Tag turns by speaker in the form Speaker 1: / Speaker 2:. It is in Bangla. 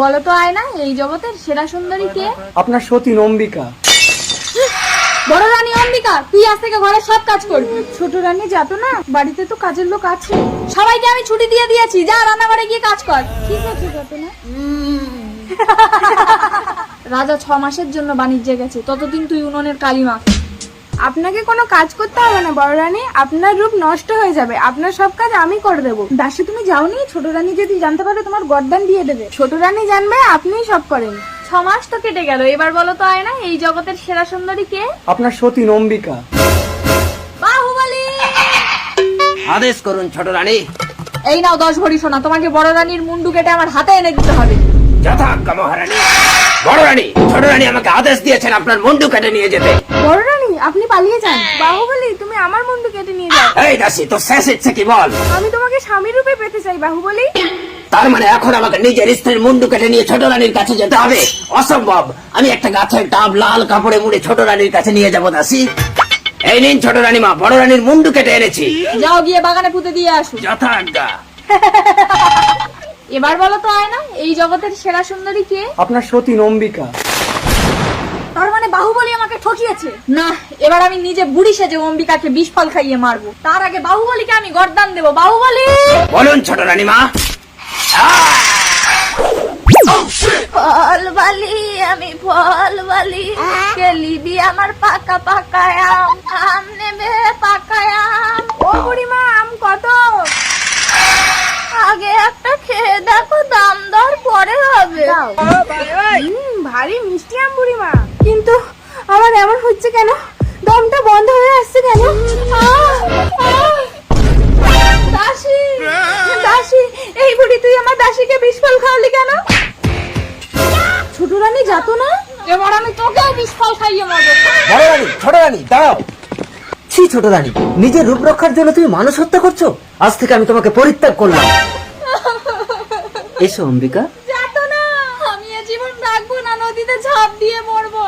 Speaker 1: বলো তো আয়না, এই জগতের সেরা সুন্দরী কে?
Speaker 2: আপনার সতীন অম্বিকা।
Speaker 1: বড় রানী অম্বিকা, তুই আজ থেকে ঘরের সব কাজ করবি। ছোট রানী যাতো না, বাড়িতে তো কাজের লোক আছে। সবাইকে আমি ছুটি দিয়ে দিয়েছি, যা রান্নাঘরে গিয়ে কাজ কর। ঠিক আছে যাতো না। রাজা 6 মাসের জন্য বাণিজ্যে গেছে, ততদিন তুই উনুনের কালি মাখ। আপনাকে কোনো কাজ করতে হবে না বড় রানী, আপনার রূপ নষ্ট হয়ে যাবে, আপনার সব কাজ আমি করে দেবো। দাসী তুমি যাওনি, ছোট রানী যদি জানতে পারে তোমার গর্দান দিয়ে দেবে। ছোট রানী জানবে আপনিই সব করেন। 6 মাস তো কেটে গেল, এবার বলো তো আয়না, এই জগতের সেরা সুন্দরী কে?
Speaker 2: আপনার সতীন অম্বিকা।
Speaker 1: বাহুবলী!
Speaker 3: আদেশ করুন ছোট রানী।
Speaker 1: এই নাও 10 ভরি সোনা, তোমাকে বড় রানীর মুন্ডু কেটে আমার হাতে এনে দিতে হবে।
Speaker 3: যথাজ্ঞা মহারানী। বড় রানী, ছোট রানী আমাকে আদেশ দিয়েছেন আপনার মুন্ডু কেটে নিয়ে যেতে।
Speaker 1: বড় রানী আপনি পালিয়ে যান। বাহুবলী তুমি আমার মুন্ডু কেটে নিয়ে যাও।
Speaker 3: এই দাসী, তোর শেষ ইচ্ছে কি বল?
Speaker 1: আমি তোমাকে স্বামী রূপে পেতে চাই বাহুবলী।
Speaker 3: তার মানে এখন আমাকে নিজের স্ত্রীর মুন্ডু কেটে নিয়ে ছোট রানীর কাছে যেতে হবে? অসম্ভব। আমি একটা গাছের ডাব লাল কাপড়ে মুড়ে ছোট রানীর কাছে নিয়ে যাবো দাসী। এই নিন ছোট রানী মা, বড় রানীর মুন্ডু কেটে এনেছি।
Speaker 1: যাও গিয়ে বাগানে পুঁতে দিয়ে আসো।
Speaker 3: যথাজ্ঞা।
Speaker 1: এবার বলো তো আয়না, এই জগতের সেরা সুন্দরী কে?
Speaker 2: আপনার সতীন অম্বিকা।
Speaker 1: তার মানে বাহুবলী আমাকে ঠকিয়েছে। না, এবার আমি নিজে বুড়ি সেজে অম্বিকাকে বিষ ফল খাইয়ে মারবো। তার আগে বাহুবলীকে আমি গর্দান দেবো। বাহুবলী!
Speaker 3: বলুন ছোট রানী মা।
Speaker 1: ফল বালি, আমি ফল বালি, কে লিবি আমার পাকা পাকা আম, আম নেবে পাকা আম। ও বুড়িমা, আম কত? আগে একটা খেয়ে দেখো, দাম দর পরে হবে। ভারী মিষ্টি আম বুড়িমা, কিন্তু আমার এমন হচ্ছে কেন? দমটা বন্ধ হয়ে আসছে কেন? দাসী, দাসী, এই বুড়ি তুই আমার দাসীকে বিষ ফল খাওয়ালি কেন? ছোট রানী যাতো না, এবার আমি তোকেও বিষ ফল খাইয়ে মারবো।
Speaker 2: বড় রানী, ছোট রানী দাঁড়াও। ছি ছোট রানী, নিজের রূপ রক্ষার জন্য তুমি মানুষ হত্যা করছো। আজ থেকে আমি তোমাকে পরিত্যাগ করলাম। এসো অম্বিকা।
Speaker 1: যাতো না, আমি এ জীবন রাখবো না, নদীতে ঝাঁপ দিয়ে মরবো।